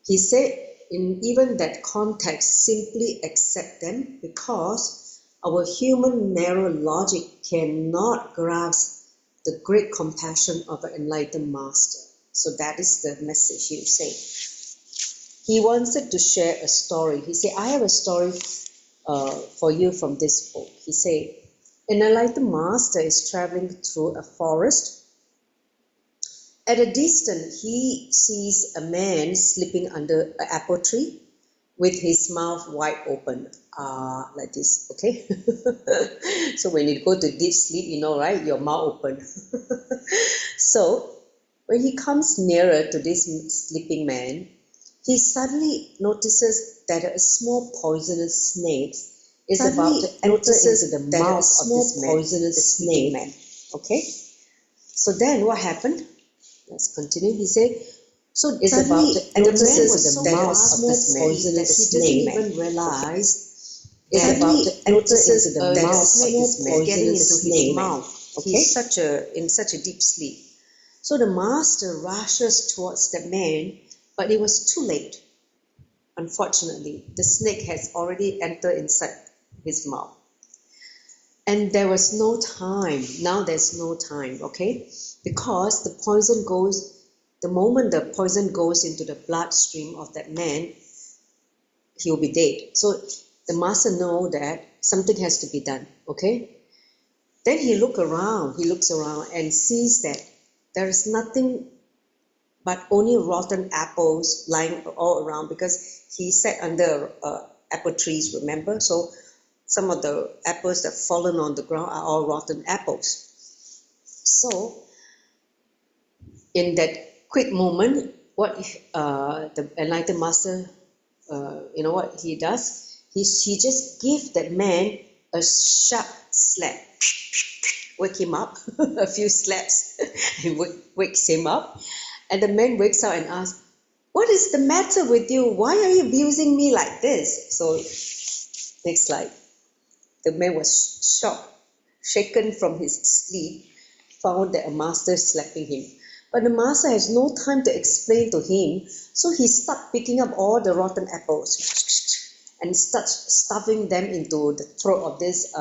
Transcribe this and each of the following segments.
He said, in even that context, simply accept them, because our human narrow logic cannot grasp the great compassion of an enlightened master. So that is the message he was saying. He wanted to share a story. He said, I have a story for you from this book. He said, an enlightened master is traveling through a forest. At a distance, he sees a man sleeping under an apple tree with his mouth wide open, like this, okay? So when you go to deep sleep, you know, right? Your mouth open. So when he comes nearer to this sleeping man, he suddenly notices that a small poisonous snake is about to enter into the mouth of this poisonous snake. Okay? So then what happened? Let's continue. He said, so it's about to enter into the mouth of this poisonous snake. He doesn't even realize it's about to enter into the mouth of this poisonous snake. Okay? He's in such a deep sleep. So the master rushes towards the man, but it was too late. Unfortunately, the snake has already entered inside his mouth. And there was no time. Now there's no time, okay? Because the moment the poison goes into the bloodstream of that man, he'll be dead. So the master knows that something has to be done, okay? Then he looks around and sees that there is nothing but only rotten apples lying all around, because he sat under apple trees, remember? So some of the apples that have fallen on the ground are all rotten apples. So in that quick moment, what the enlightened master, you know what he does? He just gives that man a sharp slap, wake him up, a few slaps, and wakes him up. And the man wakes up and asks, what is the matter with you? Why are you abusing me like this? So next slide. The man was shocked, shaken from his sleep, found that a master is slapping him. But the master has no time to explain to him, so he started picking up all the rotten apples and starts stuffing them into the throat of this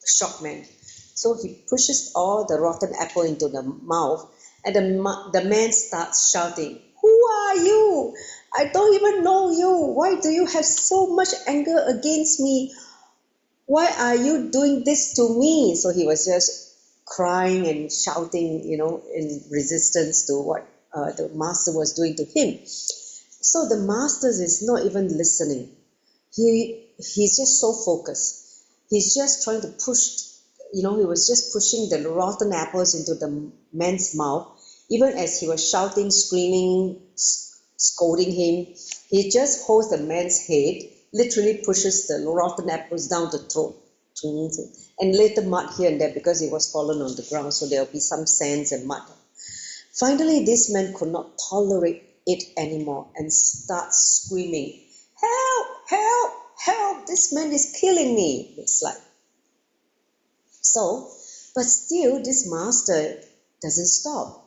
shocked man. So he pushes all the rotten apple into the mouth, and the man starts shouting, who are you? I don't even know you. Why do you have so much anger against me? Why are you doing this to me? So he was just crying and shouting, you know, in resistance to what the master was doing to him. So the master is not even listening. He's just so focused. He's just trying to push, you know, he was just pushing the rotten apples into the man's mouth. Even as he was shouting, screaming, scolding him, he just holds the man's head, literally pushes the rotten apples down the throat, and later mud here and there because it was fallen on the ground, so there will be some sands and mud. Finally, this man could not tolerate it anymore and starts screaming, help, help, help, this man is killing me. It's like, so, but still this master doesn't stop.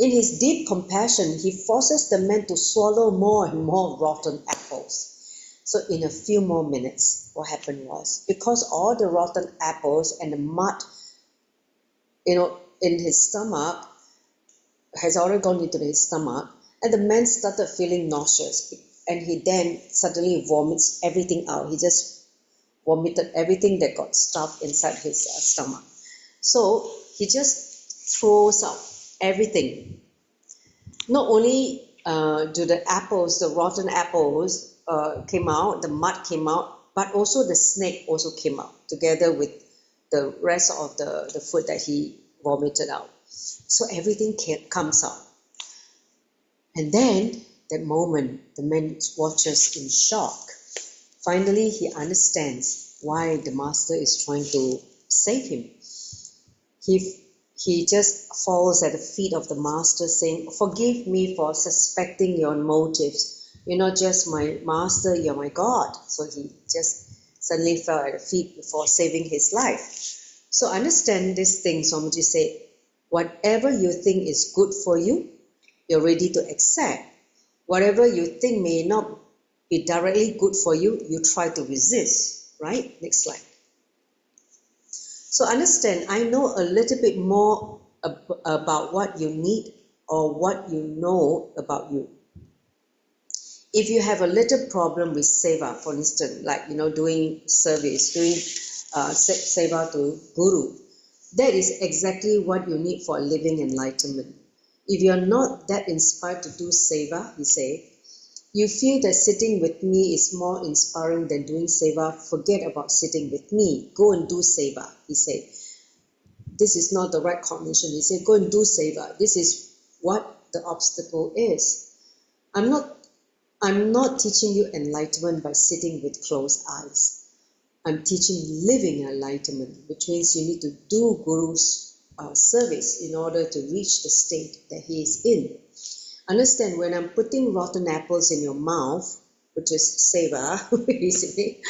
In his deep compassion, he forces the man to swallow more and more rotten apples. So in a few more minutes, what happened was, because all the rotten apples and the mud, you know, in his stomach has already gone into his stomach, and the man started feeling nauseous, and he then suddenly vomits everything out. He just vomited everything that got stuffed inside his stomach. So he just throws out everything. Not only do the apples, the rotten apples came out, the mud came out, but also the snake also came out together with the rest of the food that he vomited out. So everything comes out. And then, that moment, the man watches in shock. Finally, he understands why the master is trying to save him. He just falls at the feet of the master saying, forgive me for suspecting your motives. You're not just my master, you're my God. So he just suddenly fell at the feet before saving his life. So understand this thing, Swamiji said, whatever you think is good for you, you're ready to accept. Whatever you think may not be directly good for you, you try to resist, right? Next slide. So understand, I know a little bit more about what you need or what you know about you. If you have a little problem with seva, for instance, like doing service, doing seva to Guru, that is exactly what you need for living enlightenment. If you are not that inspired to do seva, he say, you feel that sitting with me is more inspiring than doing seva, forget about sitting with me. Go and do seva, he said. This is not the right cognition. He said, go and do seva. This is what the obstacle is. I'm not teaching you enlightenment by sitting with closed eyes. I'm teaching living enlightenment, which means you need to do Guru's service in order to reach the state that he is in. Understand, when I'm putting rotten apples in your mouth, which is seva, basically,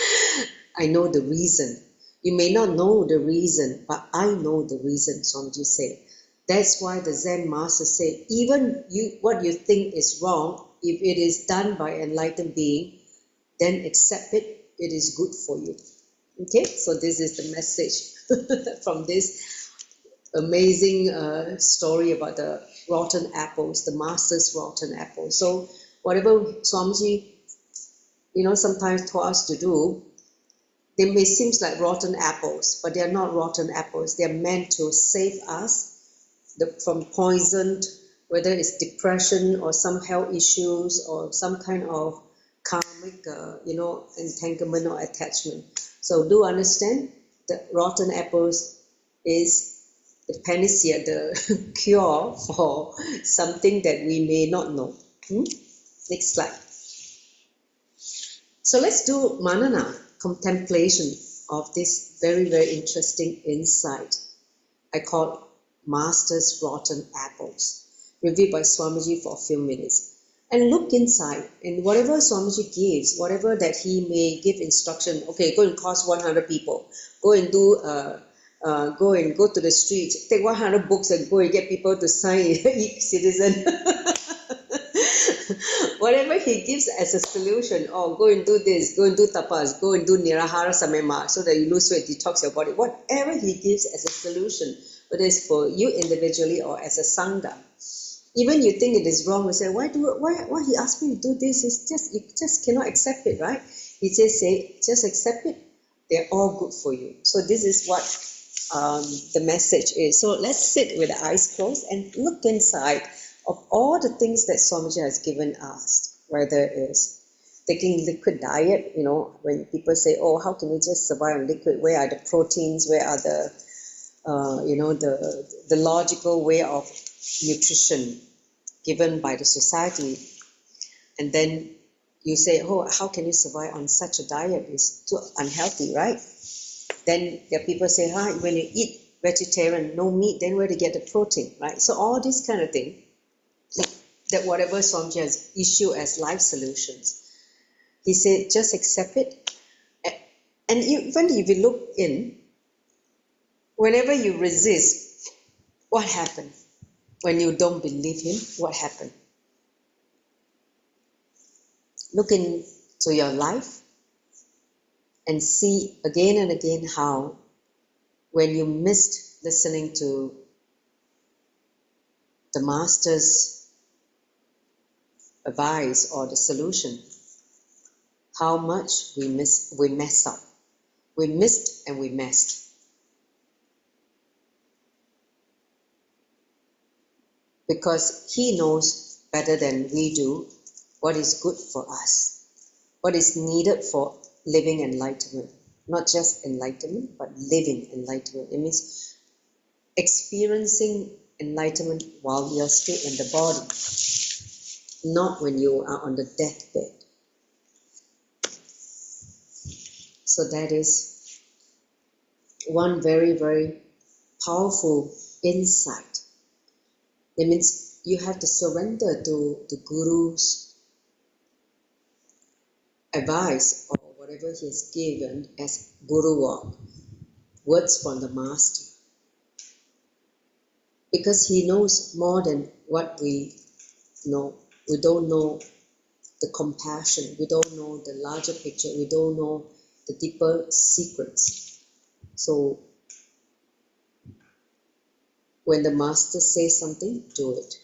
I know the reason. You may not know the reason, but I know the reason, Swamiji said. That's why the Zen master said, even what you think is wrong, if it is done by an enlightened being, then accept it, it is good for you. Okay, so this is the message from this amazing story about the rotten apples, the master's rotten apples. So whatever Swamiji, sometimes told us to do, they may seem like rotten apples, but they are not rotten apples. They are meant to save us from poison, whether it's depression or some health issues or some kind of karmic, entanglement or attachment. So do understand that rotten apples is the panacea, the cure for something that we may not know. Next slide. So let's do manana, contemplation of this very, very interesting insight I call Master's Rotten Apples, reviewed by Swamiji for a few minutes. And look inside, and whatever Swamiji gives, whatever that he may give instruction, okay, go and cause 100 people, go and do, go to the street, take 100 books and go and get people to sign each citizen. Whatever he gives as a solution, go and do this, go and do tapas, go and do nirahara samema, so that you lose weight, detox your body. Whatever he gives as a solution, whether it's for you individually or as a sangha, even you think it is wrong, you say, why he asked me to do this? You just cannot accept it, right? He just say, just accept it. They're all good for you. So this is what the message is. So let's sit with the eyes closed and look inside of all the things that Swamiji has given us, whether it's taking liquid diet, when people say, how can you just survive on liquid? Where are the proteins? Where are the, the logical way of nutrition given by the society? And then you say, how can you survive on such a diet? It's too unhealthy, right? Then there are people say, when you eat vegetarian, no meat, then where to get the protein, right? So all these kind of things, that whatever Swamiji has issued as life solutions, he said, just accept it. And even if you look in, whenever you resist, what happens? When you don't believe him, what happened? Look into your life and see again and again how when you missed listening to the master's advice or the solution, how much we mess up. We missed and we messed. Because he knows better than we do what is good for us, what is needed for living enlightenment. Not just enlightenment, but living enlightenment. It means experiencing enlightenment while you are still in the body, not when you are on the deathbed. So that is one very, very powerful insight. It means you have to surrender to the Guru's advice or whatever he has given as Guru walk, words from the Master. Because he knows more than what we know. We don't know the compassion. We don't know the larger picture. We don't know the deeper secrets. So when the master says something, do it.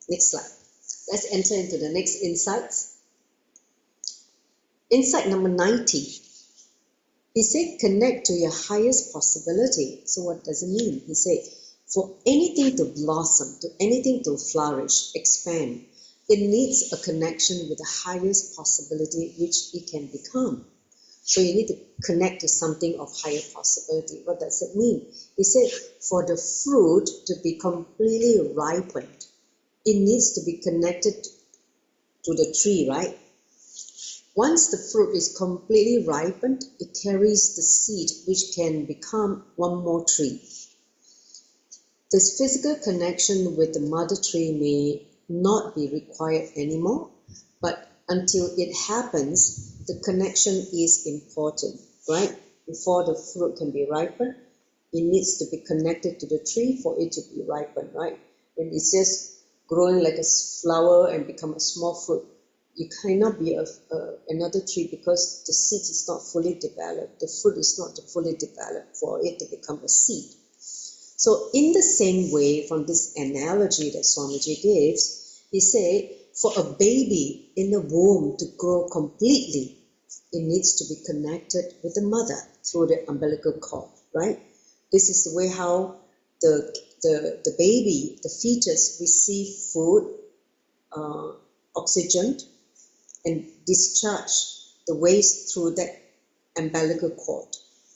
Next slide. Let's enter into the next insights. Insight number 90. He said, connect to your highest possibility. So what does it mean? He said, for anything to blossom, to anything to flourish, expand, it needs a connection with the highest possibility which it can become. So you need to connect to something of higher possibility. What does it mean? He said, for the fruit to be completely ripened, it needs to be connected to the tree, right? Once the fruit is completely ripened, it carries the seed which can become one more tree. This physical connection with the mother tree may not be required anymore, but until it happens, the connection is important, right? Before the fruit can be ripened, it needs to be connected to the tree for it to be ripened, right? When it's just growing like a flower and become a small fruit, you cannot be another tree because the seed is not fully developed. The fruit is not fully developed for it to become a seed. So in the same way, from this analogy that Swamiji gives, he said, for a baby in the womb to grow completely, it needs to be connected with the mother through the umbilical cord, right? This is the way how the baby, the fetus, receive food, oxygen, and discharge the waste through that umbilical cord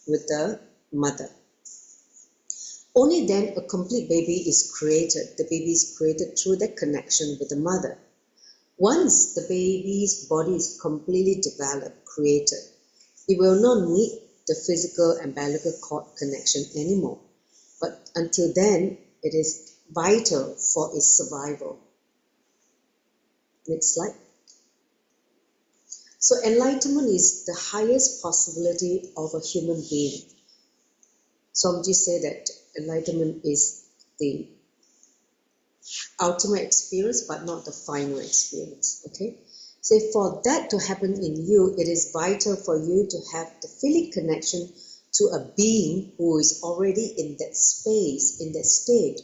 with the mother. Only then a complete baby is created. The baby is created through that connection with the mother. Once the baby's body is completely developed, created, it will not need the physical umbilical cord connection anymore. But until then, it is vital for its survival. Next slide. So enlightenment is the highest possibility of a human being. Swamiji said that enlightenment is the ultimate experience, but not the final experience. Okay? So for that to happen in you, it is vital for you to have the feeling connection to a being who is already in that space, in that state,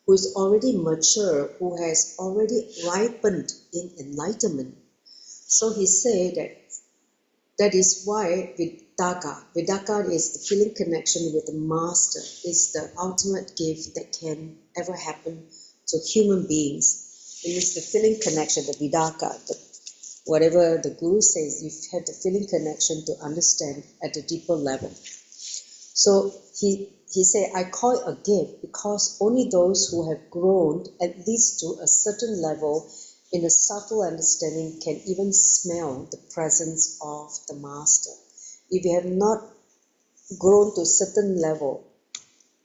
who is already mature, who has already ripened in enlightenment. So he said that is why Vidaka is the feeling connection with the master, is the ultimate gift that can ever happen to human beings. It is the feeling connection, the Vidaka, whatever the Guru says, you have the feeling connection to understand at a deeper level. So he said, I call it a gift because only those who have grown at least to a certain level in a subtle understanding can even smell the presence of the master. If you have not grown to a certain level,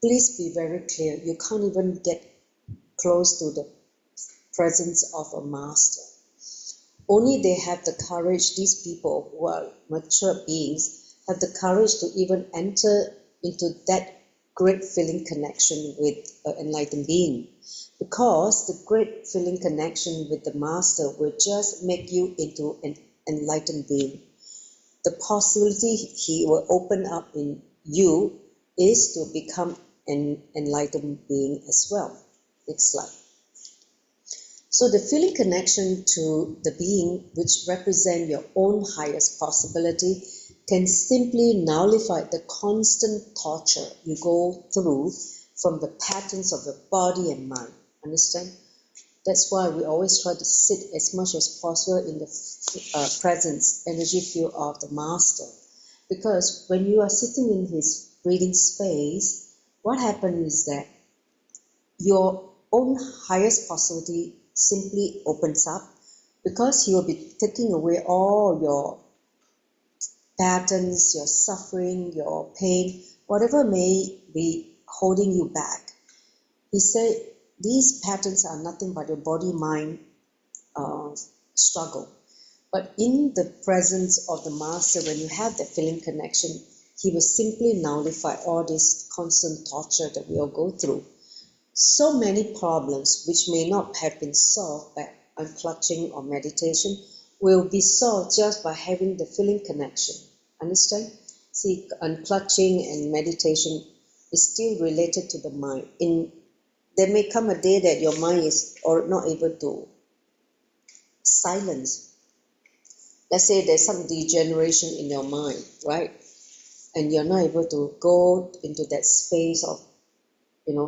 please be very clear, you can't even get close to the presence of a master. Only they have the courage, these people who are mature beings, have the courage to even enter into that great feeling connection with an enlightened being. Because the great feeling connection with the master will just make you into an enlightened being. The possibility he will open up in you is to become an enlightened being as well. Next slide. So the feeling connection to the being which represents your own highest possibility can simply nullify the constant torture you go through from the patterns of your body and mind. Understand? That's why we always try to sit as much as possible in the presence, energy field of the master. Because when you are sitting in his breathing space, what happens is that your own highest possibility simply opens up, because he will be taking away all your patterns, your suffering, your pain, whatever may be holding you back. He said these patterns are nothing but your body-mind struggle. But in the presence of the master, when you have that feeling connection, he will simply nullify all this constant torture that we all go through. So many problems which may not have been solved unclutching or meditation will be solved just by having the feeling connection. Understand? See, unclutching and meditation is still related to the mind. There may come a day that your mind is not able to silence. Let's say there's some degeneration in your mind, right? And you're not able to go into that space of,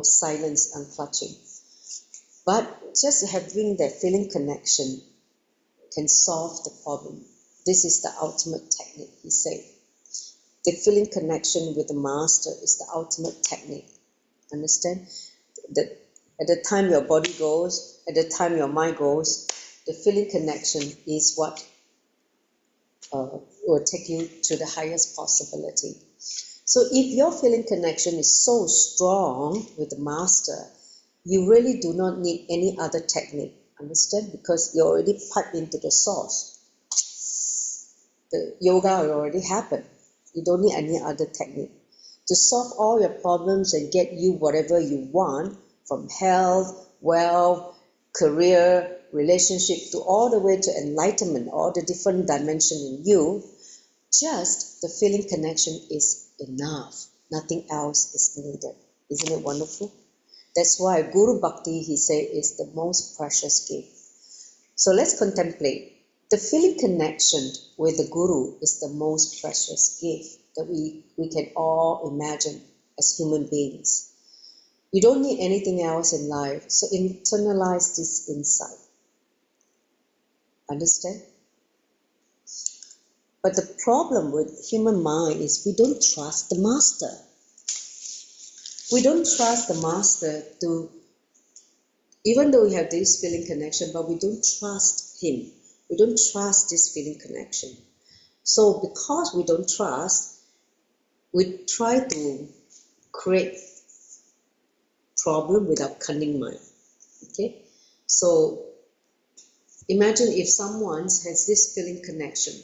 silence and clutching. But just having that feeling connection can solve the problem. This is the ultimate technique, he said. The feeling connection with the master is the ultimate technique. Understand? That at the time your body goes, at the time your mind goes, the feeling connection is what will take you to the highest possibility. So if your feeling connection is so strong with the master, you really do not need any other technique. Understand? Because you're already piped into the source. The yoga will already happened. You don't need any other technique. To solve all your problems and get you whatever you want, from health, wealth, career, relationship, to all the way to enlightenment, all the different dimensions in you, just the feeling connection is enough. Nothing else is needed. Isn't it wonderful? That's why Guru Bhakti, he said, is the most precious gift. So let's contemplate. The feeling connection with the Guru is the most precious gift that we can all imagine as human beings. You don't need anything else in life, so internalize this insight. Understand? But the problem with human mind is we don't trust the master. We don't trust the master to, even though we have this feeling connection, but we don't trust him. We don't trust this feeling connection. So because we don't trust, we try to create problem with our cunning mind. Okay? So imagine if someone has this feeling connection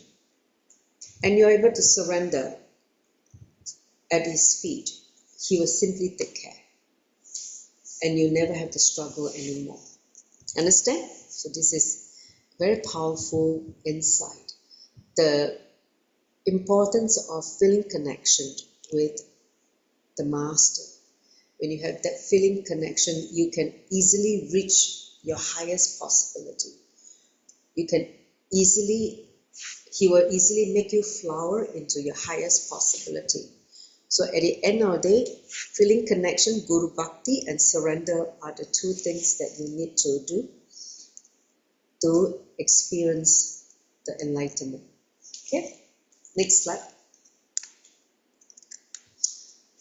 and you're able to surrender at his feet, he will simply take care. And you never have to struggle anymore. Understand? So this is very powerful insight. The importance of feeling connection with the master. When you have that feeling connection, you can easily reach your highest possibility. He will easily make you flower into your highest possibility. So at the end of the day, feeling connection, Guru Bhakti, and surrender are the two things that you need to do to experience the enlightenment. Okay, next slide.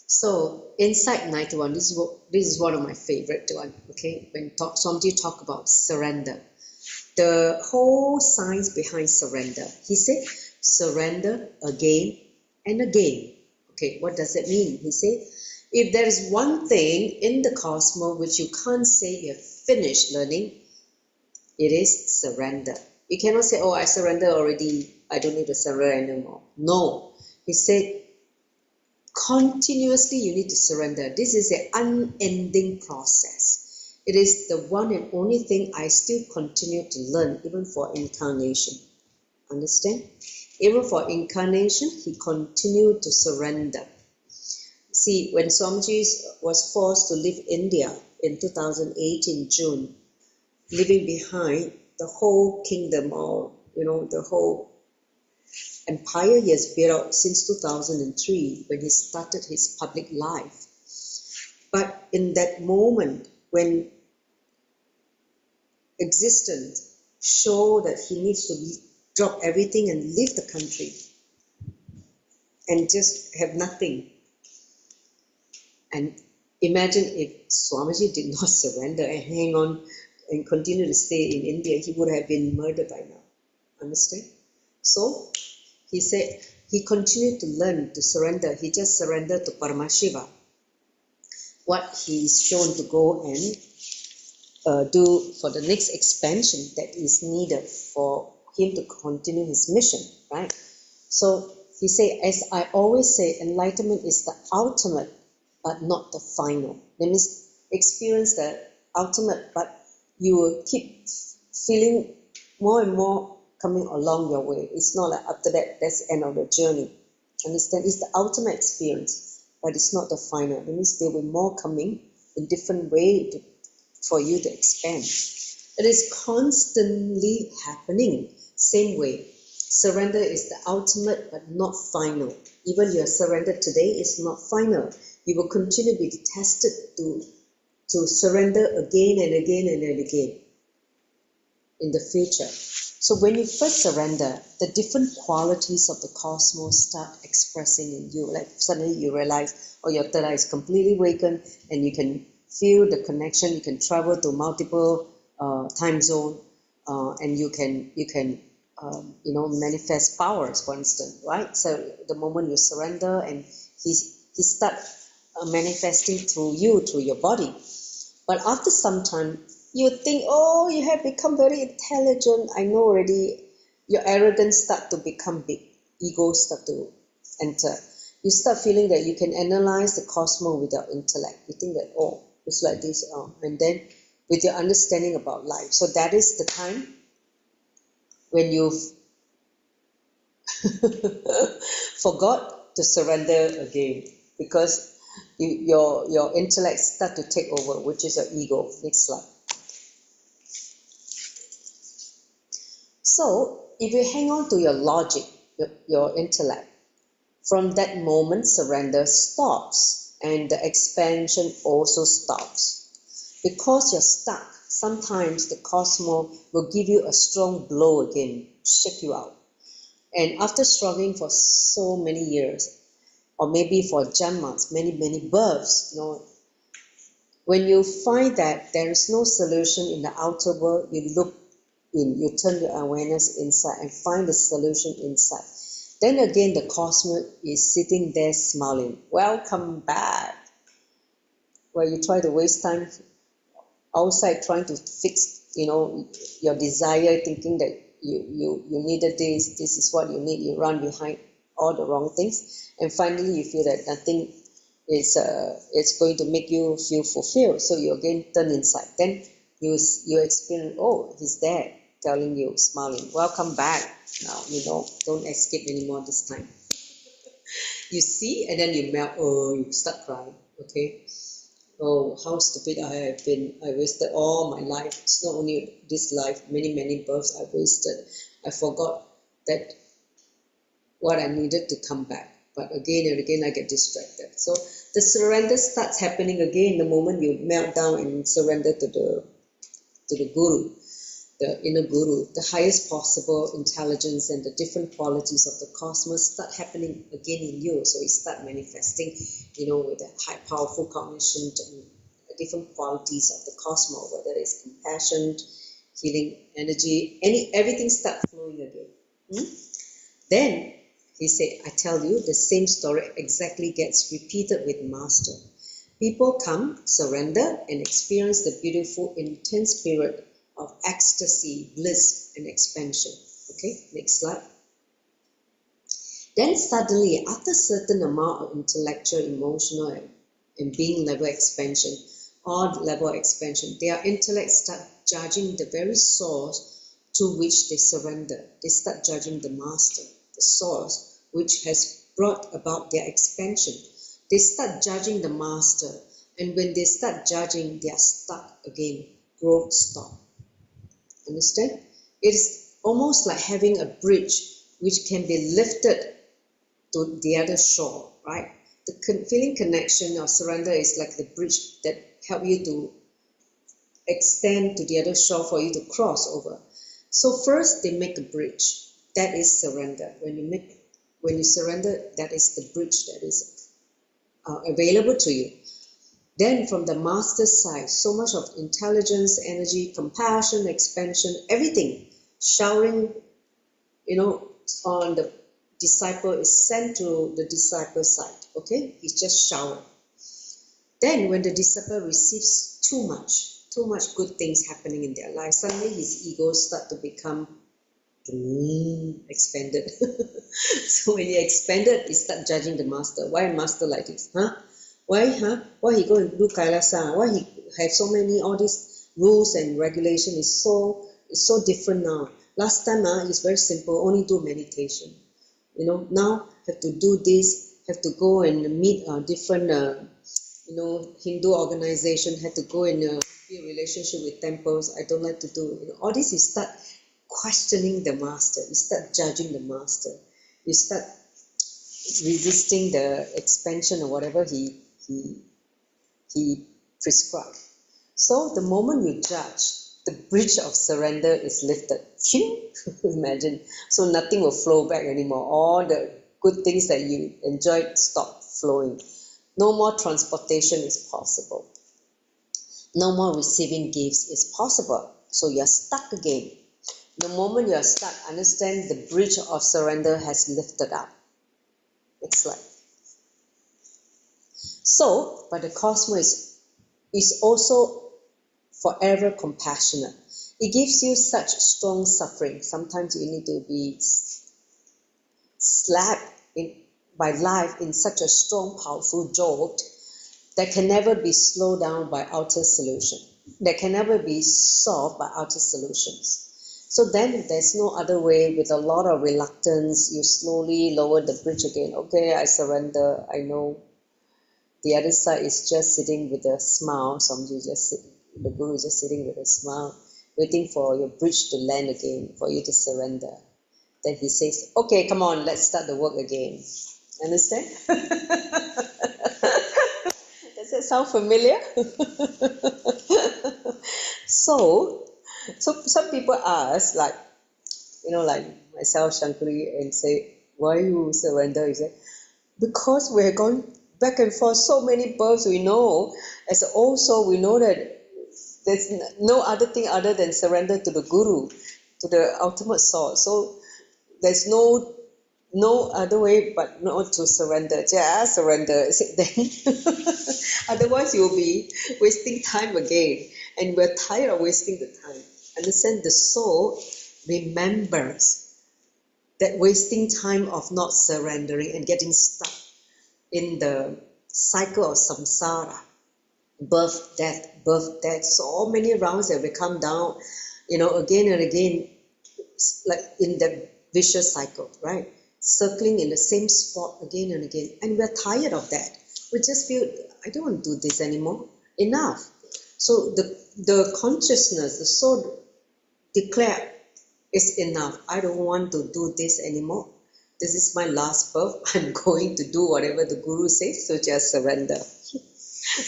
So Insight 91, this is one of my favorite one. Okay, when Swamiji talk about surrender, the whole science behind surrender. He said, surrender again and again. Okay, what does it mean? He said, if there is one thing in the cosmos which you can't say you have finished learning, it is surrender. You cannot say, oh, I surrender already, I don't need to surrender anymore. No, he said, continuously you need to surrender. This is an unending process. It is the one and only thing I still continue to learn, even for incarnation. Understand? Even for incarnation, he continued to surrender. See, when Swamiji was forced to leave India in 2008 in June, leaving behind the whole kingdom, or the whole empire he has built up since 2003 when he started his public life. But in that moment when existence showed that he needs to drop everything and leave the country and just have nothing. And imagine if Swamiji did not surrender and hang on and continue to stay in India, he would have been murdered by now. Understand? So he said he continued to learn to surrender. He just surrendered to Paramashivam. What he is shown to go and do for the next expansion that is needed for him to continue his mission, right? So he said, as I always say, enlightenment is the ultimate, but not the final. That means experience the ultimate, but you will keep feeling more and more coming along your way. It's not like after that, that's the end of the journey. Understand? It's the ultimate experience, but it's not the final. That means there will be more coming in different way for you to expand. It is constantly happening. Same way. Surrender is the ultimate but not final. Even your surrender today is not final. You will continue to be tested to surrender again and again and again in the future. So when you first surrender, the different qualities of the cosmos start expressing in you. Like suddenly you realize, oh, your third eye is completely awakened, and you can feel the connection. You can travel to multiple time zone, and you can manifest powers, for instance, right? So the moment you surrender, and he start manifesting through you, through your body. But after some time, you think, oh, you have become very intelligent. I know already. Your arrogance start to become big. Ego start to enter. You start feeling that you can analyze the cosmos without intellect. You think that, oh, it's like this. And then with your understanding about life. So that is the time when you've forgot to surrender again. Because your intellect start to take over, which is your ego. Next slide. So, if you hang on to your logic, your intellect, from that moment surrender stops and the expansion also stops. Because you're stuck, sometimes the cosmos will give you a strong blow again, shake you out. And after struggling for so many years, or maybe for janmas, many births, when you find that there is no solution in the outer world, you look in, you turn your awareness inside and find the solution inside. Then again, the cosmos is sitting there smiling. Welcome back. Where you try to waste time outside trying to fix, your desire, thinking that you needed this is what you need. You run behind all the wrong things, and finally you feel that nothing is it's going to make you feel fulfilled. So you again turn inside. Then you experience, oh, he's there, telling you, smiling, welcome back. Now don't escape anymore this time. You see, and then you melt. Oh, you start crying. Okay. Oh, how stupid I have been. I wasted all my life. It's not only this life, many births I wasted. I forgot that what I needed to come back. But again and again I get distracted. So the surrender starts happening again the moment you melt down and surrender to the Guru, the inner Guru. The highest possible intelligence and the different qualities of the cosmos start happening again in you. So it start manifesting, with a high powerful cognition and different qualities of the cosmos, whether it's compassion, healing energy, everything starts flowing again. Then he said, I tell you, the same story exactly gets repeated with Master. People come, surrender, and experience the beautiful, intense period of ecstasy, bliss, and expansion. Okay, next slide. Then suddenly, after a certain amount of intellectual, emotional, and being level expansion, their intellect start judging the very source to which they surrender. They start judging the Master, the source which has brought about their expansion. They start judging the Master, and when they start judging, they are stuck again. Growth stop. Understand? It is almost like having a bridge which can be lifted to the other shore, right? The feeling connection or surrender is like the bridge that help you to extend to the other shore for you to cross over. So first they make a bridge. That is surrender. When you surrender, that is the bridge that is available to you. Then from the Master's side, so much of intelligence, energy, compassion, expansion, everything showering, on the disciple is sent to the disciple's side. Okay, it's just shower. Then when the disciple receives too much good things happening in their life, suddenly his ego start to become expanded. So when he expanded, he start judging the Master. Why Master like this? Why he go and do Kailasa? Why he have so many, all these rules and regulation is so It's so different now. Last time it's very simple, only do meditation. Now have to do this, have to go and meet different Hindu organization, have to go and be a relationship with temples. I don't like to do all this. You start questioning the master, you start judging the master, you start resisting the expansion or whatever he prescribed. So the moment you judge, the bridge of surrender is lifted. Imagine. So nothing will flow back anymore. All the good things that you enjoyed stop flowing. No more transportation is possible. No more receiving gifts is possible. So you're stuck again. The moment you're stuck, understand the bridge of surrender has lifted up. Next slide. So, but the cosmos is also forever compassionate. It gives you such strong suffering. Sometimes you need to be slapped by life in such a strong, powerful jolt that can never be slowed down by outer solution. That can never be solved by outer solutions. So then there's no other way. With a lot of reluctance, you slowly lower the bridge again. Okay, I surrender. I know. The other side is just sitting with a smile. The Guru is just sitting with a smile, waiting for your bridge to land again, for you to surrender. Then he says, okay, come on, let's start the work again. Understand? Does that sound familiar? So some people ask, like myself, Shankari, and say, why you surrender? You say, because we're gone back and forth so many births. We know, as an old soul, we know that there's no other thing other than surrender to the Guru, to the ultimate source. So there's no other way but not to surrender. Just surrender. Then otherwise you'll be wasting time again, and we're tired of wasting the time. Understand, the soul remembers that wasting time of not surrendering and getting stuck in the cycle of samsara, birth, death, so many rounds that we come down, again and again, like in the vicious cycle, right? Circling in the same spot again and again. And we're tired of that. We just feel, I don't want to do this anymore. Enough. So the consciousness, the soul declare, it's enough. I don't want to do this anymore. This is my last birth. I'm going to do whatever the Guru says, so just surrender.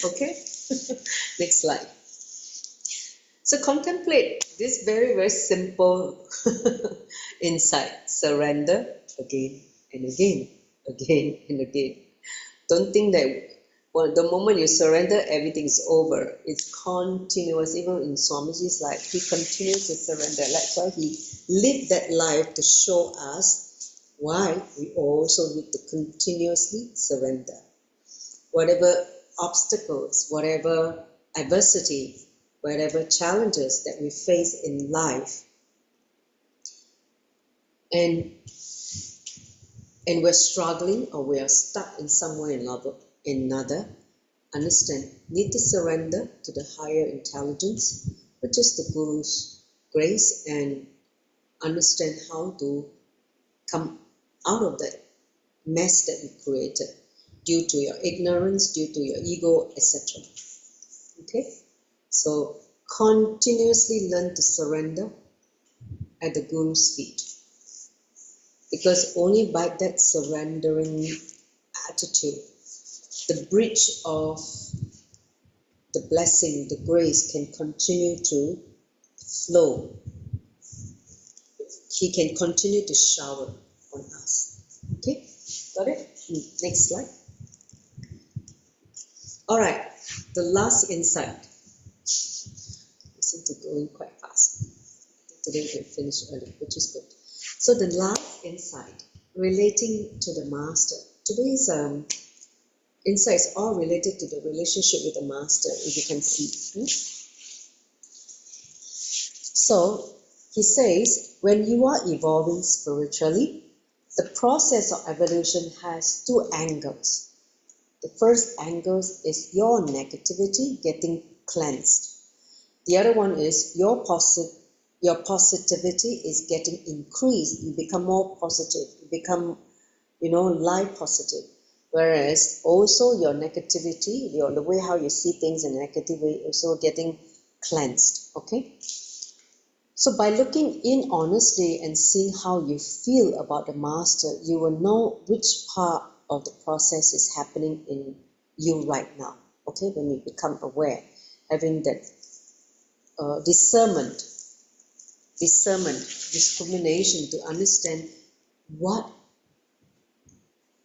Okay? Next slide. So contemplate this very, very simple insight. Surrender again and again, again and again. Don't think that the moment you surrender, everything is over. It's continuous. Even in Swamiji's life, he continues to surrender. That's why he lived that life to show us why we also need to continuously surrender. Whatever obstacles, whatever adversity, whatever challenges that we face in life, and we're struggling or we are stuck in some way or another, understand, need to surrender to the higher intelligence, which is the Guru's grace, and understand how to come out of that mess that we created due to your ignorance, due to your ego, etc. Okay? So continuously learn to surrender at the Guru's feet. Because only by that surrendering attitude, the bridge of the blessing, the grace can continue to flow. He can continue to shower on us. Okay? Got it? Next slide. Alright, the last insight. We seem to go in quite fast. Today we can finish early, which is good. So the last insight relating to the master. Today's insights all related to the relationship with the master, if you can see. So he says, when you are evolving spiritually, the process of evolution has two angles. The first angle is your negativity getting cleansed. The other one is your your positivity is getting increased. You become more positive. You become, life positive. Whereas also your negativity, the way how you see things in a negative way, also getting cleansed. Okay. So by looking in honestly and seeing how you feel about the master, you will know which part of the process is happening in you right now. Okay, when you become aware, having that discernment, discrimination to understand what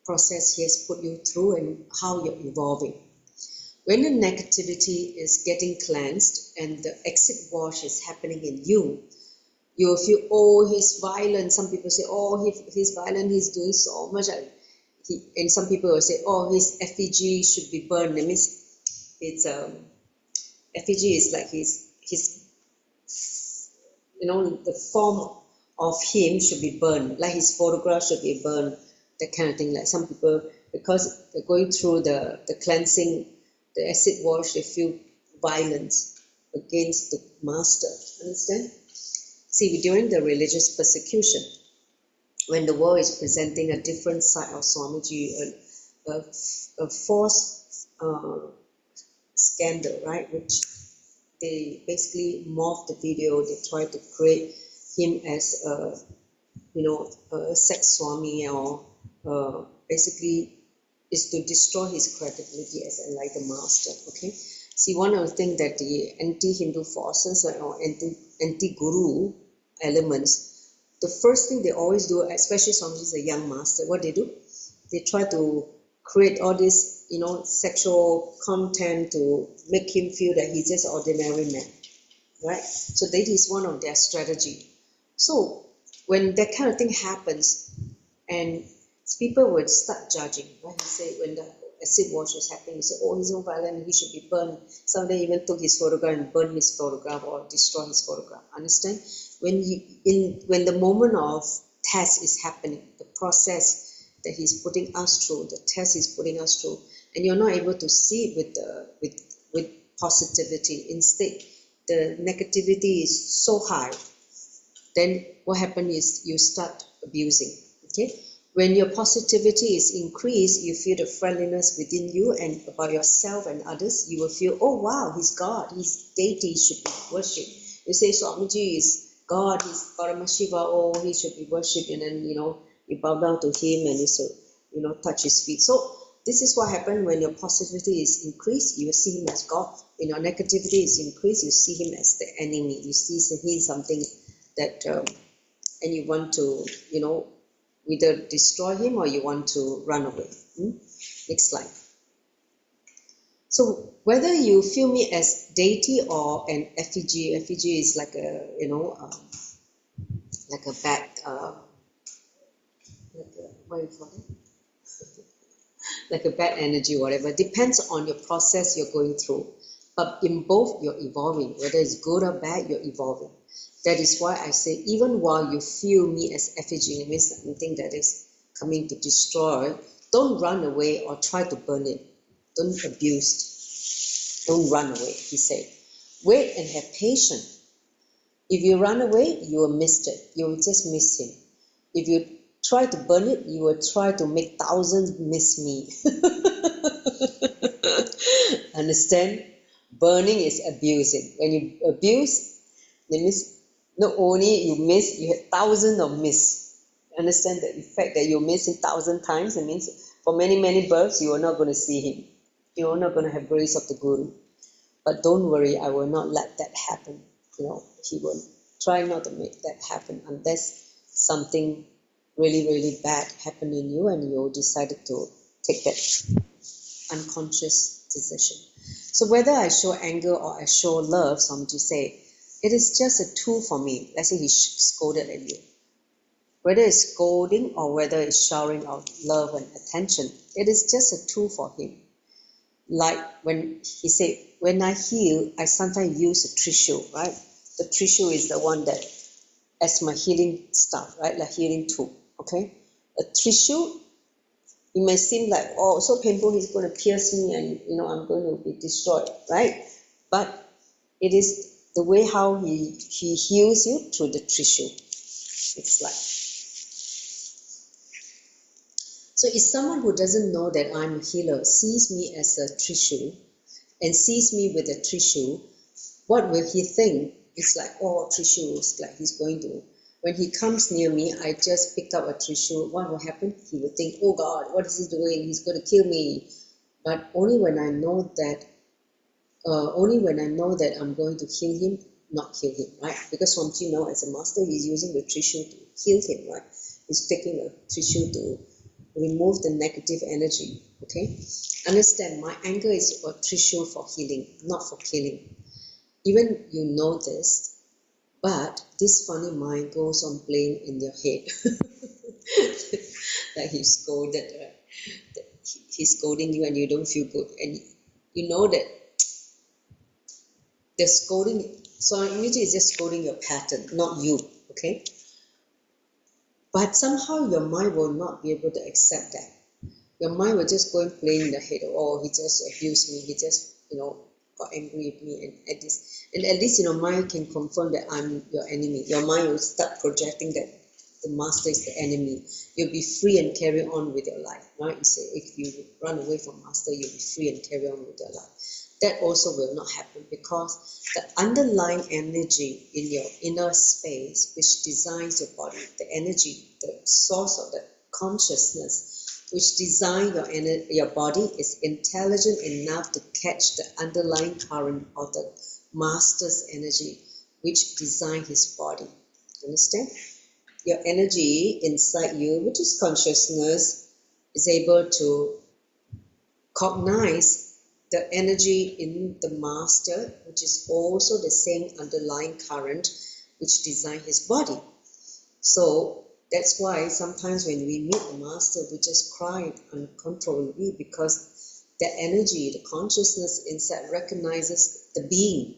process he has put you through and how you're evolving. When the negativity is getting cleansed and the exit wash is happening in you, you will feel, oh, he's violent. Some people say, oh, he's violent, he's doing so much. And some people will say, oh, his effigy should be burned. That means it's effigy is like his the form of him should be burned, like his photograph should be burned, that kind of thing. Like some people, because they're going through the cleansing, the acid wash, they feel violence against the master. Understand? See, during the religious persecution, when the world is presenting a different side of Swamiji, a false scandal, right, which they basically morphed the video, they tried to create him as a sex swami, or basically is to destroy his credibility as a enlightened master. Okay, see, one of the things that the anti-Hindu forces or anti-guru elements, the first thing they always do, especially Swamiji is a young master, what they do, they try to create all this sexual content to make him feel that he's just an ordinary man, right? So that is one of their strategy. So when that kind of thing happens, and people would start judging, right? He say when the acid wash was happening, he said, oh, he's so violent, he should be burned. Some they even took his photograph and burned his photograph or destroy his photograph. Understand? When the moment of test is happening, the process that he's putting us through, the test he's putting us through, and you're not able to see it with positivity. Instead, the negativity is so high. Then what happens is you start abusing. Okay, when your positivity is increased, you feel the friendliness within you and about yourself and others. You will feel, oh wow, he's God, he's deity, should be worshipped. You say Swamiji is God, he's Paramashivam, oh, he should be worshipped, and then you bow down to him and you touch his feet. So this is what happens when your positivity is increased. You will see him as God. When your negativity is increased, you see him as the enemy. You see he's something that, and you want to, either destroy him or you want to run away. Next slide. So whether you feel me as deity or an effigy is like a, like a bad, what do you call it? Like a bad energy, whatever. Depends on your process you're going through. But in both, you're evolving. Whether it's good or bad, you're evolving. That is why I say, even while you feel me as effigy, it means something that is coming to destroy, don't run away or try to burn it. Don't abuse. Don't run away, he said. Wait and have patience. If you run away, you will miss it. You will just miss him. If you try to burn it, you will try to make thousands miss me. Understand? Burning is abusing. When you abuse, that means not only you miss, you have thousands of miss. Understand the effect that you miss in 1,000 times? It means for many, many births, you are not going to see him. You are not going to have grace of the Guru. But don't worry, I will not let that happen. He will try not to make that happen unless something really, really bad happened in you and you decided to take that unconscious decision. So whether I show anger or I show love, Swamiji say, it is just a tool for me. Let's say he scolded at you. Whether it's scolding or whether it's showering of love and attention, it is just a tool for him. Like when he said, when I heal, I sometimes use a trishul, right? The trishul is the one that, as my healing stuff, right? Like healing tool, okay? A trishul, it may seem like, oh, so painful, he's going to pierce me and, I'm going to be destroyed, right? But it is the way how he heals you through the tissue. It's like, so if someone who doesn't know that I'm a healer sees me as a tissue and sees me with a tissue, what will he think? It's like, oh, tissue, it's like he's going to, when he comes near me, I just picked up a tissue, what will happen? He will think, oh God, what is he doing? He's going to kill me. But only when I know that I'm going to heal him, not kill him, right? Because once you know, as a master, he's using the tissue to heal him, right? He's taking a tissue to remove the negative energy, okay? Understand, my anger is a tissue for healing, not for killing. Even you know this, but this funny mind goes on playing in your head. That he's scolded, right? That he's scolding you and you don't feel good. And you know that the scolding, so immediately is just scolding your pattern, not you, okay? But somehow your mind will not be able to accept that. Your mind will just go and play in the head, oh, he just abused me, he just, got angry with me, and at least, mind can confirm that I'm your enemy. Your mind will start projecting that the master is the enemy. You'll be free and carry on with your life, right? You say, if you run away from master, you'll be free and carry on with your life. That also will not happen, because the underlying energy in your inner space, which designs your body, the energy, the source of the consciousness, which designs your body, is intelligent enough to catch the underlying current of the master's energy, which designs his body. Understand? Your energy inside you, which is consciousness, is able to cognize the energy in the master, which is also the same underlying current which designs his body. So that's why sometimes when we meet the master, we just cry uncontrollably, because the energy, the consciousness inside recognizes the being,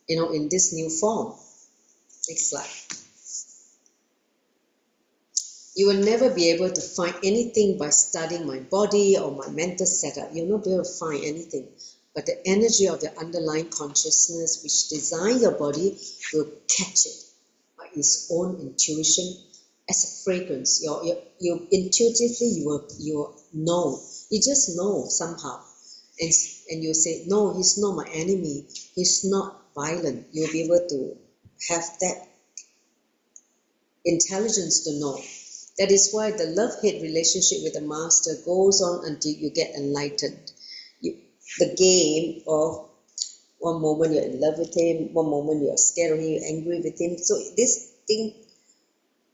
in this new form. Next slide. You will never be able to find anything by studying my body or my mental setup. You'll not be able to find anything. But the energy of the underlying consciousness which designs your body will catch it by its own intuition as a fragrance. You intuitively you will know. You just know somehow. And you say, no, he's not my enemy. He's not violent. You'll be able to have that intelligence to know. That is why the love-hate relationship with the master goes on until you get enlightened. The game of one moment you're in love with him, one moment you're scared of him, you're angry with him. So this thing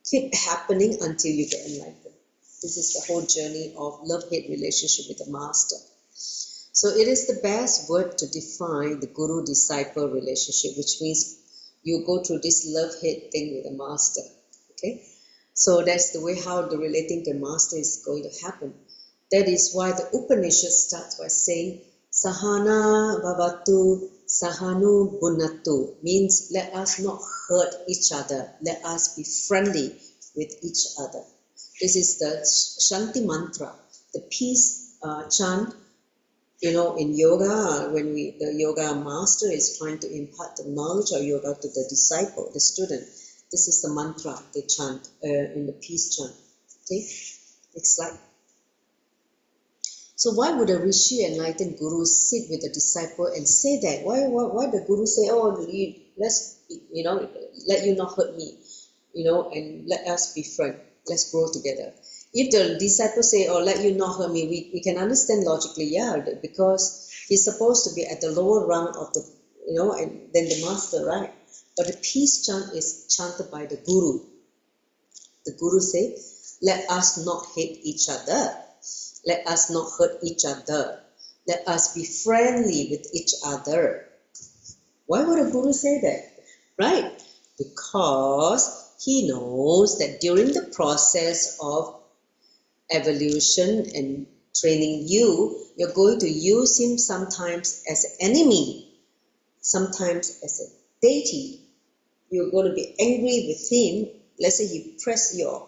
keep happening until you get enlightened. This is the whole journey of love-hate relationship with the master. So it is the best word to define the guru-disciple relationship, which means you go through this love-hate thing with the master. Okay? So that's the way how the relating to the master is going to happen. That is why the Upanishad starts by saying, Sahana bhavatu sahanu bunatu, means let us not hurt each other. Let us be friendly with each other. This is the Shanti mantra, the peace chant. In yoga, when the yoga master is trying to impart the knowledge of yoga to the disciple, the student, this is the mantra they chant in the peace chant. Okay, next slide. So why would a rishi enlightened guru sit with a disciple and say that? Why the guru say, oh, let's let you not hurt me, and let us be friends. Let's grow together. If the disciple say, oh, let you not hurt me, we can understand logically, yeah, because he's supposed to be at the lower rung of the, and then the master, right? But the peace chant is chanted by the guru. The guru say, let us not hate each other. Let us not hurt each other. Let us be friendly with each other. Why would a guru say that? Right? Because he knows that during the process of evolution and training you're going to use him sometimes as an enemy, sometimes as a deity. You're going to be angry with him. Let's say he press you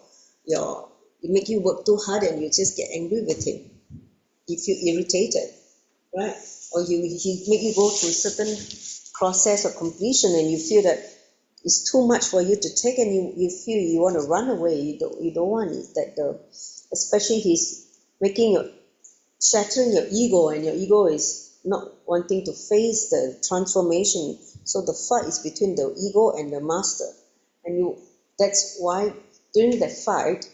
make you work too hard and you just get angry with him. You feel irritated, right? Or he make you go through certain process or completion, and you feel that it's too much for you to take, and you feel you want to run away. You don't want it. Especially he's shattering your ego, and your ego is not wanting to face the transformation. So the fight is between the ego and the master, and that's why during that fight,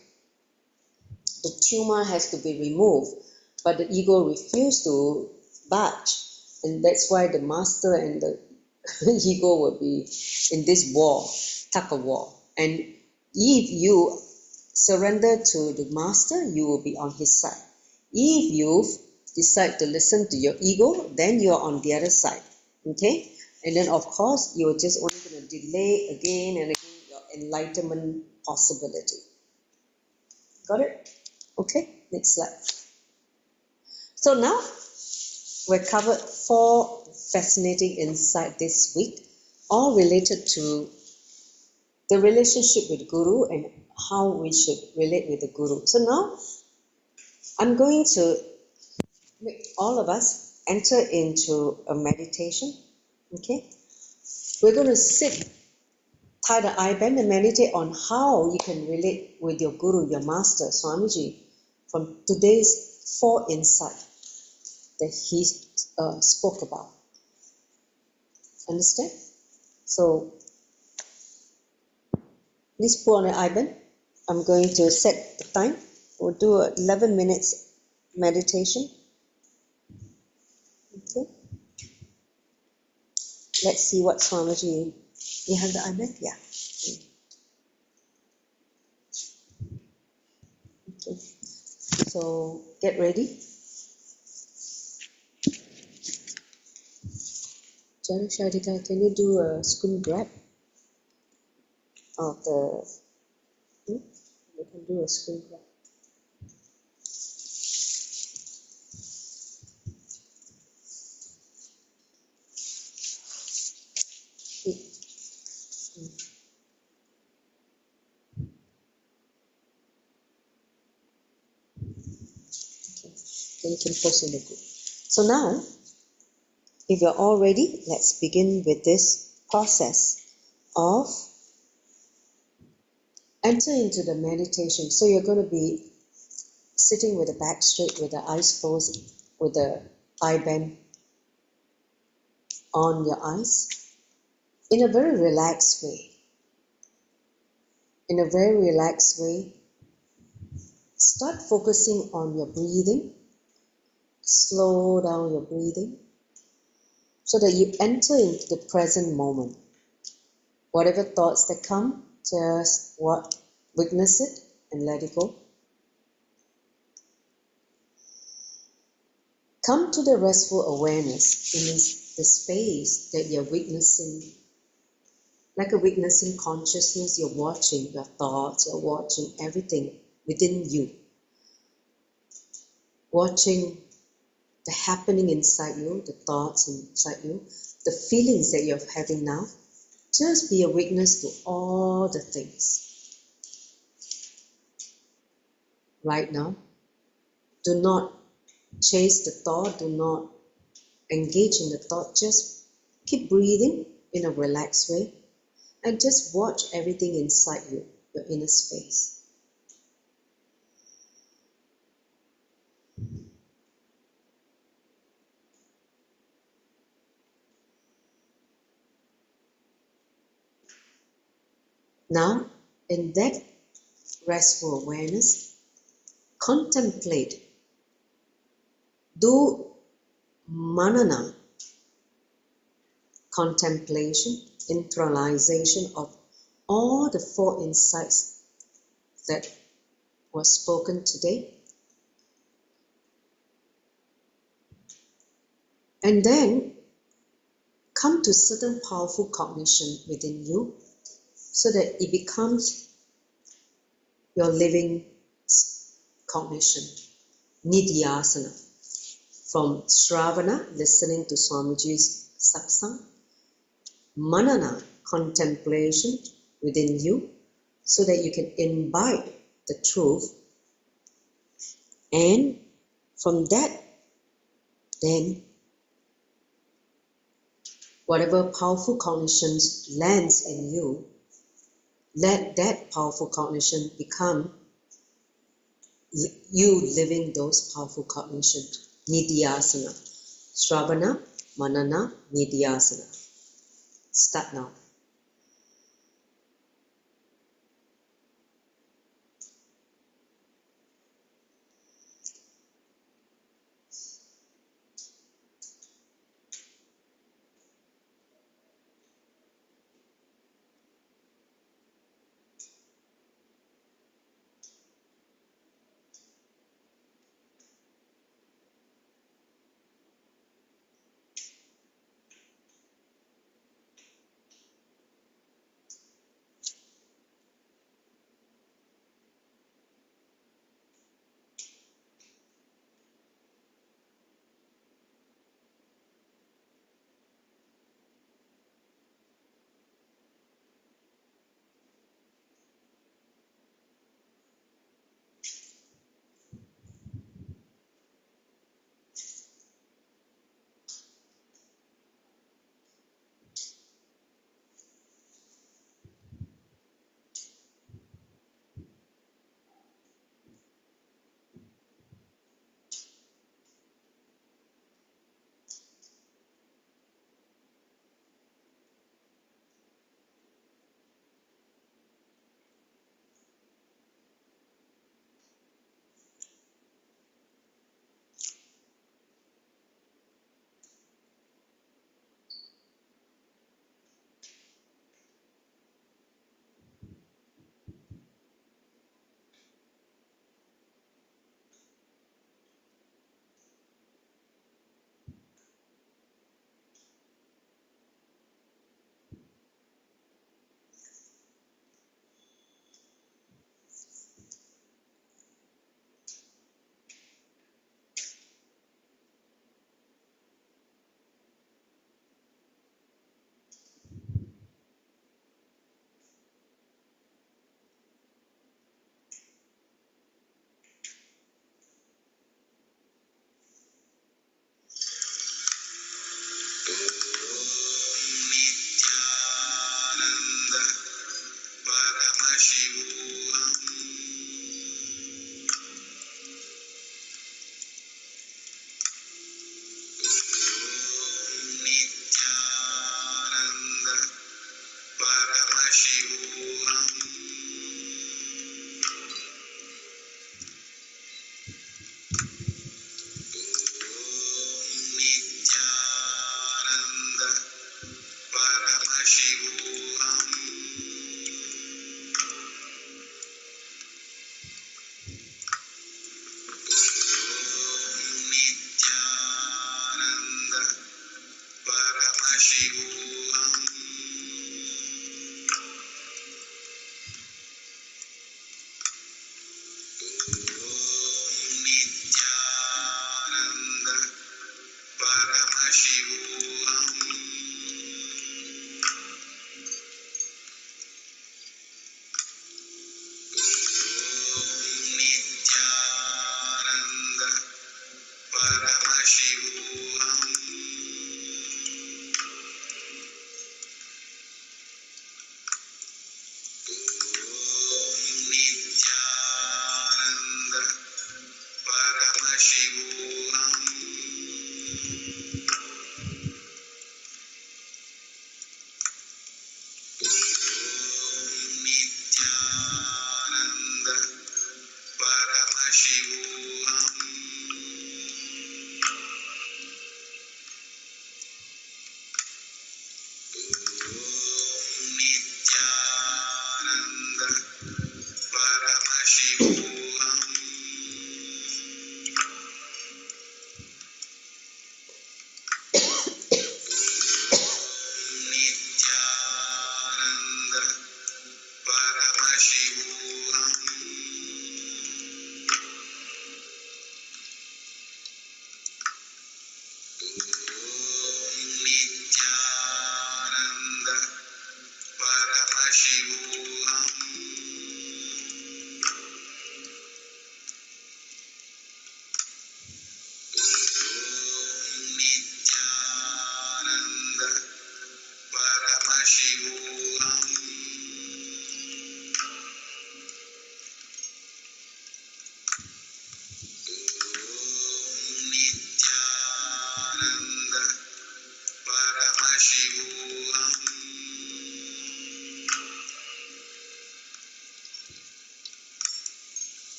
the tumor has to be removed, but the ego refused to budge, and that's why the master and the ego will be in this war, tug of war. And if you surrender to the master, you will be on his side. If you decide to listen to your ego, then you are on the other side. Okay? And then of course you're just only going to delay again and again your enlightenment possibility. Got it? Okay, next slide. So now we've covered 4 fascinating insights this week, all related to the relationship with Guru and how we should relate with the Guru. So now I'm going to make all of us enter into a meditation. Okay? We're going to sit, tie the eye band, and meditate on how you can relate with your Guru, your Master, Swamiji, from today's 4 insights that he spoke about. Understand? So please put on the eye band. I'm going to set the time. We'll do a 11 minutes meditation. Okay. Let's see what Swamiji. You have the eye band? Yeah. Okay. So get ready. Jana Shadika, can you do a screen grab of the? You can do a screen grab. Then you can post in the group. So now, if you're all ready, let's begin with this process of enter into the meditation. So you're going to be sitting with the back straight, with the eyes closed, with the eye band on your eyes, in a very relaxed way. In a very relaxed way, start focusing on your breathing. Slow down your breathing so that you enter into the present moment. Whatever thoughts that come, just witness it and let it go. Come to the restful awareness in the space that you're witnessing. Like a witnessing consciousness, you're watching your thoughts, you're watching everything within you. Watching the happening inside you, the thoughts inside you, the feelings that you're having now. Just be a witness to all the things. Right now, do not chase the thought, do not engage in the thought, just keep breathing in a relaxed way and just watch everything inside you, your inner space. Now, in that restful awareness, contemplate, do manana, contemplation, internalization of all the 4 insights that were spoken today. And then come to certain powerful cognition within you so that it becomes your living cognition, Nidhyasana. From Shravana, listening to Swamiji's Satsang, Manana, contemplation within you so that you can imbibe the truth, and from that, then Whatever powerful cognitions lands in you, let that powerful cognition become you living those powerful cognitions. Nidhyasana. Shravana, Manana, Nidhyasana. Start now.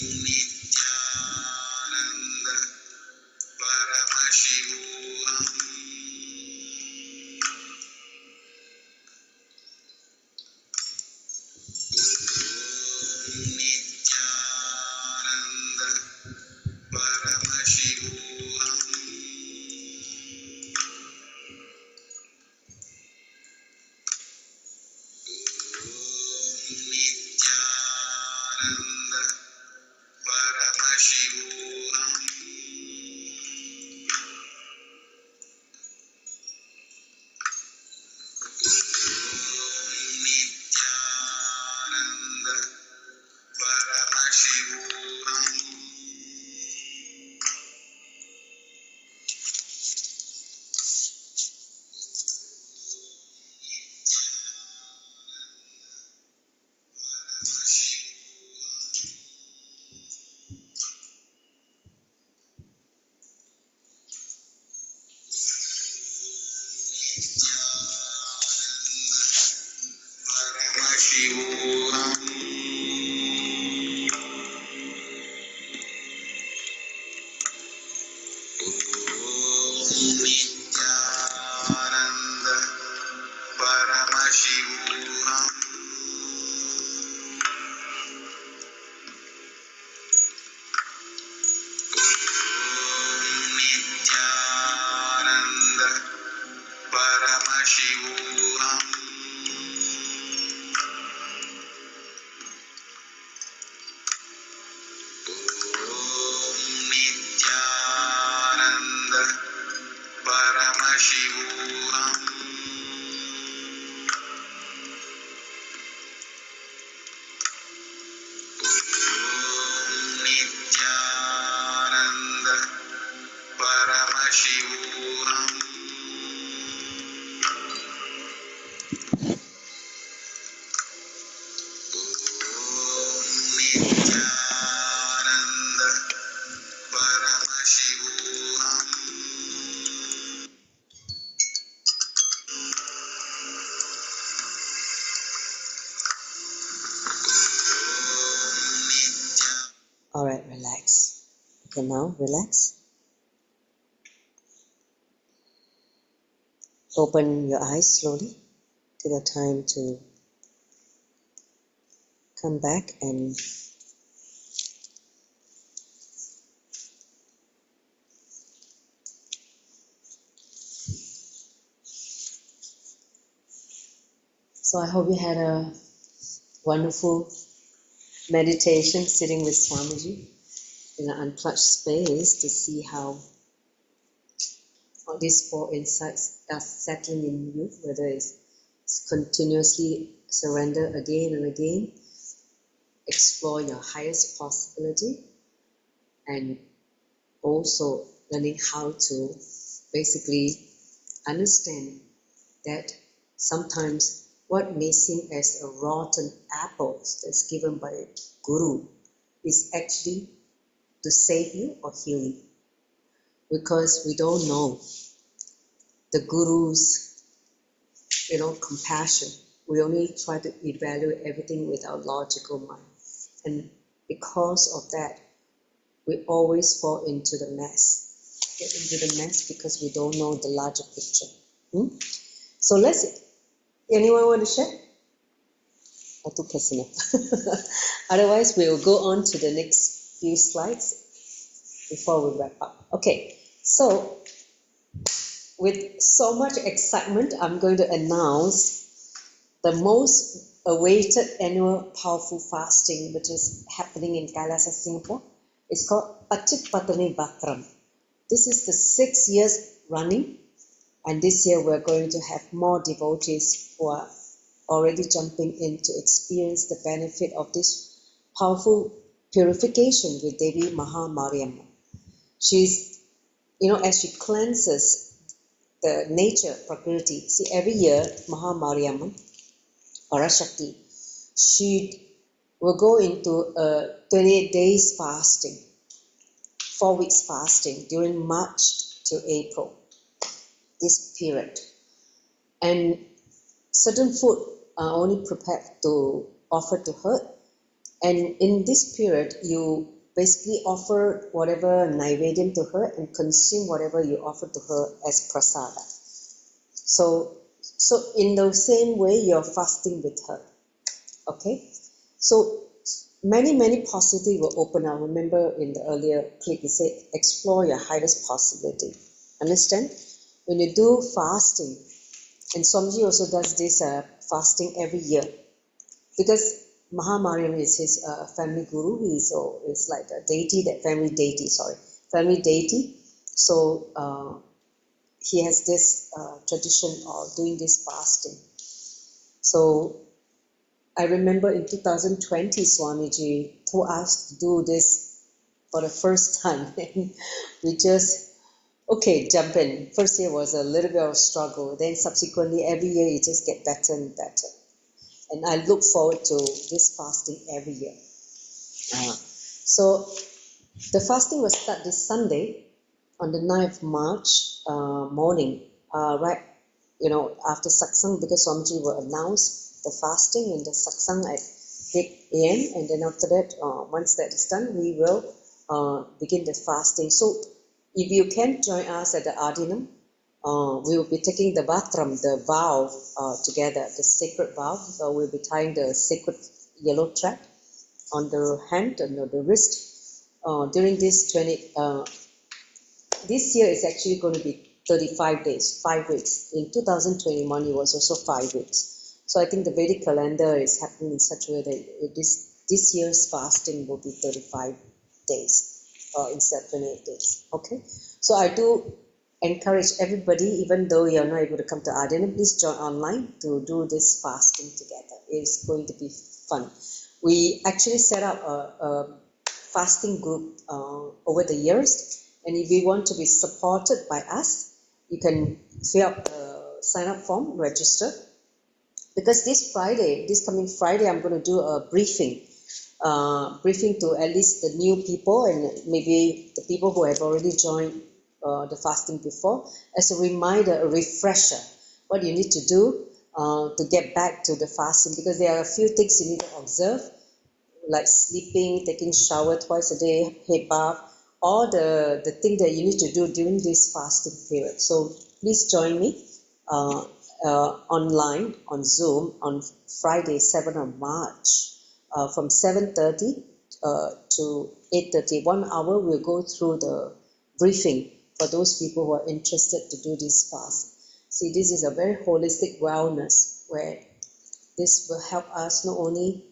Nithyananda Paramashivam. Nithyananda Paramashivam. Nithyananda Paramashivam. Nithyananda Paramashivam. Paramashivam. Nithyananda Paramashivam. Nithyananda Paramashivam. Nithyananda Paramashivam. Nithyananda Paramashivam. Nithyananda Paramashivam. Alright, relax. Okay, now relax. Open your eyes slowly. Take the time to come back and so I hope you had a wonderful meditation sitting with Swamiji in an untouched space to see how all these four insights are settling in you, whether it's continuously surrender again and again, explore your highest possibility, and also learning how to basically understand that sometimes what may seem as a rotten apple that's given by a guru is actually to save you or heal you. Because we don't know the guru's, compassion. We only try to evaluate everything with our logical mind. And because of that, we always fall into the mess. Get into the mess because we don't know the larger picture. So anyone want to share? Or too personal? Otherwise, we will go on to the next few slides before we wrap up. Okay, so with so much excitement, I'm going to announce the most awaited annual powerful fasting, which is happening in Kailasa, Singapore. It's called Patani Bhatram. This is the 6th year running, and this year we're going to have more devotees who are already jumping in to experience the benefit of this powerful purification with Devi Mahamariamma. She's, as she cleanses the nature, Prakriti. See, every year, Mahamariamma, Parashakti, she will go into a 28 days fasting, 4 weeks fasting during March to April, this period. And certain food are only prepared to offer to her And in this period, you basically offer whatever naivedyam to her and consume whatever you offer to her as prasada. So in the same way, you're fasting with her. Okay? So many possibilities will open up. Remember in the earlier clip, we said explore your highest possibility. Understand? When you do fasting, and Swamiji also does this fasting every year, because Mahamariam is his family guru. He is like a deity, that family deity. So he has this tradition of doing this fasting. So I remember in 2020, Swamiji told us to do this for the first time. And we just, okay, jump in. First year was a little bit of a struggle. Then subsequently, every year it just get better and better. And I look forward to this fasting every year. So the fasting will start this Sunday on the 9th of March morning, right, after Satsang, because Swamiji will announce the fasting and the Satsang at 8 a.m. And then after that, once that is done, we will begin the fasting. So if you can join us at the Adinam, we will be taking the Vatram, the vow, together, the sacred vow. So we'll be tying the sacred yellow thread on the hand and the wrist. During this this year is actually going to be 35 days, 5 weeks. In 2021, it was also 5 weeks. So I think the Vedic calendar is happening in such a way that this year's fasting will be 35 days instead of 28 days. Okay, so I do encourage everybody, even though you're not able to come to Ardena, please join online to do this fasting together. It's going to be fun. We actually set up a fasting group over the years, and if you want to be supported by us, you can fill up the sign up form, register, because this coming Friday, I'm going to do a briefing to at least the new people and maybe the people who have already joined the fasting before, as a reminder, a refresher, what you need to do to get back to the fasting, because there are a few things you need to observe, like sleeping, taking shower twice a day, head bath, all the thing that you need to do during this fasting period. So please join me online on Zoom on Friday, 7th of March, from 7:30 to 8:30. 1 hour, we'll go through the briefing for those people who are interested to do this fast. See, this is a very holistic wellness where this will help us not only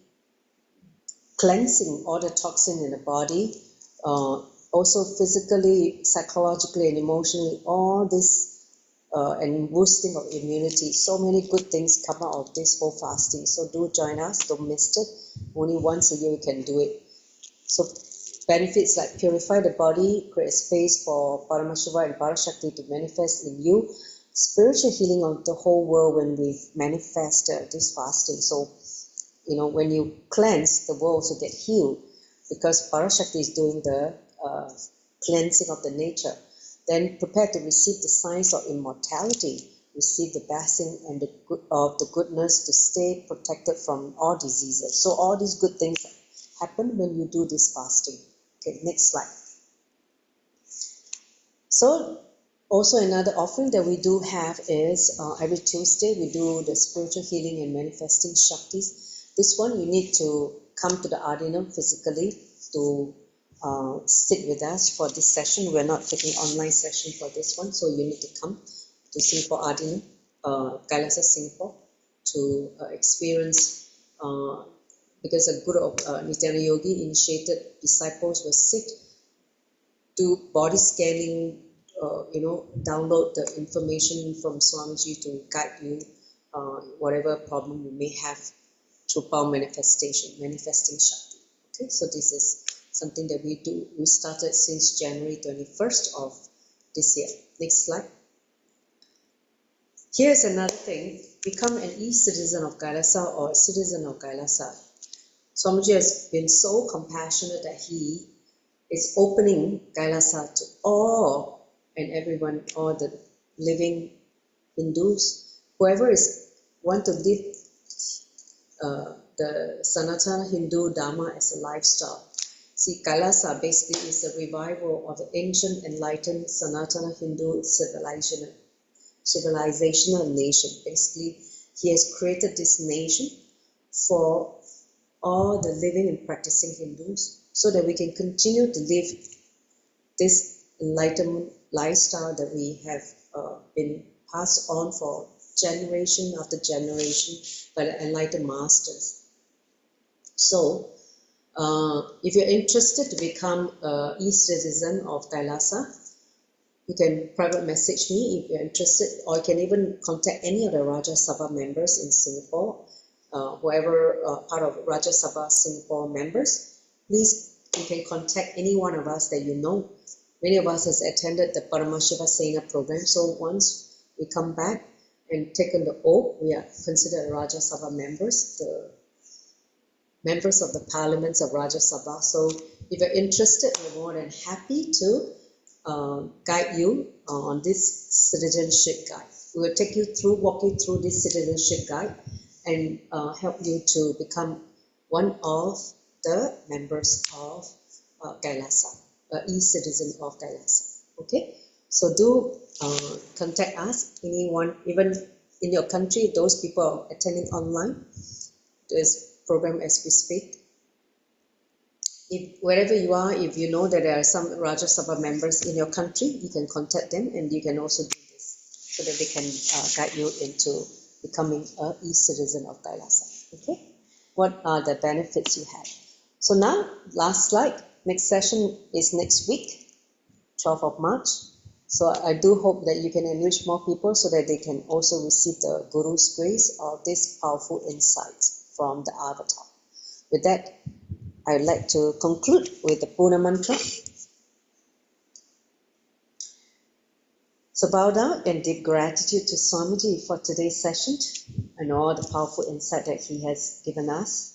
cleansing all the toxin in the body, also physically, psychologically, and emotionally, all this, and boosting of immunity. So many good things come out of this whole fasting. So do join us, don't miss it. Only once a year you can do it. So benefits like purify the body, create space for Paramashiva and Parashakti to manifest in you, spiritual healing of the whole world when we manifest this fasting. So, when you cleanse, the world also get healed, because Parashakti is doing the cleansing of the nature. Then prepare to receive the signs of immortality, receive the blessing and of the goodness to stay protected from all diseases. So all these good things happen when you do this fasting. Okay, next slide. So also another offering that we do have is every Tuesday we do the spiritual healing and manifesting Shaktis. This one you need to come to the Ardinam physically to sit with us for this session. We're not taking online session for this one, so you need to come to Singapore Ardinam, Kailasa, Singapore, to experience, because a Guru of Nithyananda Yogi initiated disciples were sick, do body scanning, download the information from Swamiji to guide you, whatever problem you may have through power manifesting Shakti. Okay, so this is something that we do. We started since January 21st of this year. Next slide. Here's another thing. Become an e-citizen of Kailasa or a citizen of Kailasa. Swamiji has been so compassionate that he is opening Kailasa to all and everyone, all the living Hindus, whoever want to live the Sanatana Hindu Dharma as a lifestyle. See, Kailasa basically is a revival of the ancient enlightened Sanatana Hindu civilizational nation. Basically, he has created this nation for all the living and practicing Hindus so that we can continue to live this enlightenment lifestyle that we have been passed on for generation after generation by the enlightened masters. So, if you're interested to become an e-citizen of Kailasa, you can private message me if you're interested, or you can even contact any of the Rajya Sabha members in Singapore, whoever part of Rajya Sabha Singapore members. Please, you can contact any one of us that you know. Many of us has attended the Paramashiva Sena program, so once we come back and taken the oath, we are considered Rajya Sabha members, the members of the parliaments of Rajya Sabha. So if you're interested, we're more than happy to guide you on this citizenship guide. We will take you through, walk you through this citizenship guide and help you to become one of the members of Kailasa, e-citizen of Kailasa. Okay, so do contact us, anyone, even in your country, those people attending online this program as we speak. If wherever you are, if you know that there are some Rajya Sabha members in your country, you can contact them and you can also do this so that they can guide you into becoming an e-citizen of Kailasa. Okay, what are the benefits you have? So now, last slide. Next session is next week, 12th of March. So I do hope that you can enrich more people so that they can also receive the Guru's grace of this powerful insights from the avatar. With that, I would like to conclude with the Puna mantra. So bow down and deep gratitude to Swamiji for today's session and all the powerful insight that he has given us.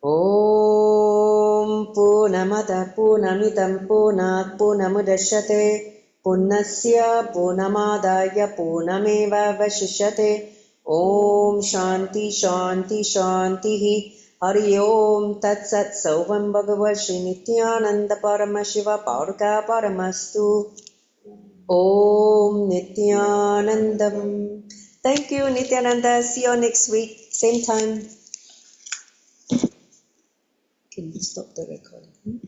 Om Purnamada Purnamidam Purnat Purnamudachyate Purnasya Purnamadaya Purnameva Vashishyate. Om Shanti Shanti Shanti Hari Om Tat Sat Sauvam Bhagavad Shri Nithyananda Paramashiva Paurka Paramastu. Om Nithyanandam. Thank you, Nithyananda. See you next week, same time. Can you stop the recording?